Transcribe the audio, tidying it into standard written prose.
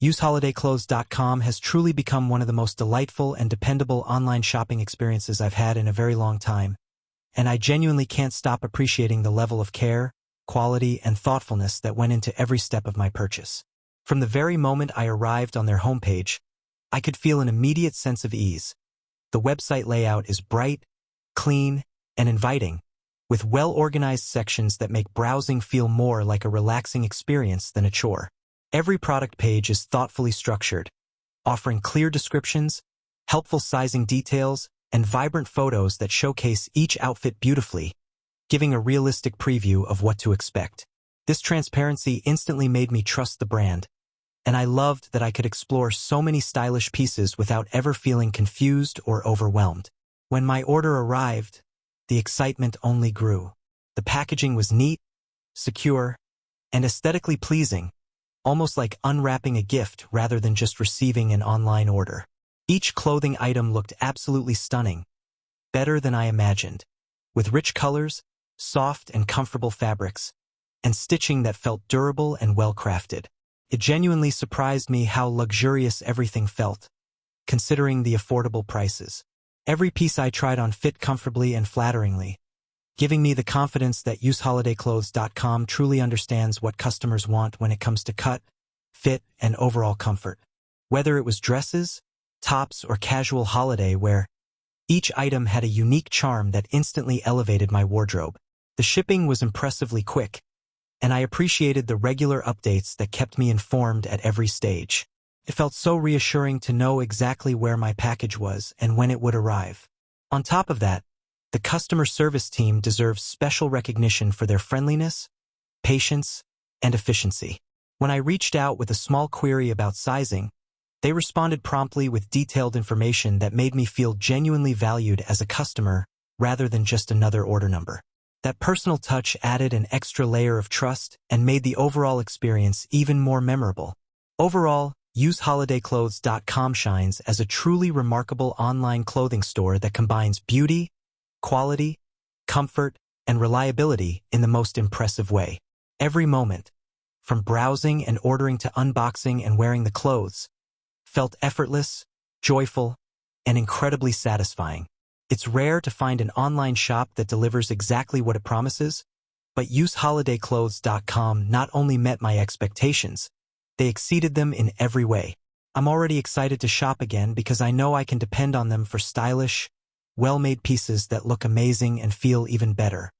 useholidayclothes.com has truly become one of the most delightful and dependable online shopping experiences I've had in a very long time, and I genuinely can't stop appreciating the level of care, quality, and thoughtfulness that went into every step of my purchase. From the very moment I arrived on their homepage, I could feel an immediate sense of ease. The website layout is bright, clean, and inviting, with well-organized sections that make browsing feel more like a relaxing experience than a chore. Every product page is thoughtfully structured, offering clear descriptions, helpful sizing details, and vibrant photos that showcase each outfit beautifully, giving a realistic preview of what to expect. This transparency instantly made me trust the brand, and I loved that I could explore so many stylish pieces without ever feeling confused or overwhelmed. When my order arrived, the excitement only grew. The packaging was neat, secure, and aesthetically pleasing, almost like unwrapping a gift rather than just receiving an online order. Each clothing item looked absolutely stunning, better than I imagined, with rich colors, soft and comfortable fabrics, and stitching that felt durable and well-crafted. It genuinely surprised me how luxurious everything felt, considering the affordable prices. Every piece I tried on fit comfortably and flatteringly, giving me the confidence that useholidayclothes.com truly understands what customers want when it comes to cut, fit, and overall comfort. Whether it was dresses, tops, or casual holiday wear, each item had a unique charm that instantly elevated my wardrobe. The shipping was impressively quick, and I appreciated the regular updates that kept me informed at every stage. It felt so reassuring to know exactly where my package was and when it would arrive. On top of that, the customer service team deserves special recognition for their friendliness, patience, and efficiency. When I reached out with a small query about sizing, they responded promptly with detailed information that made me feel genuinely valued as a customer rather than just another order number. That personal touch added an extra layer of trust and made the overall experience even more memorable. Overall, useholidayclothes.com shines as a truly remarkable online clothing store that combines beauty, quality, comfort, and reliability in the most impressive way. Every moment, from browsing and ordering to unboxing and wearing the clothes, felt effortless, joyful, and incredibly satisfying. It's rare to find an online shop that delivers exactly what it promises, but useholidayclothes.com not only met my expectations, they exceeded them in every way. I'm already excited to shop again because I know I can depend on them for stylish, well-made pieces that look amazing and feel even better.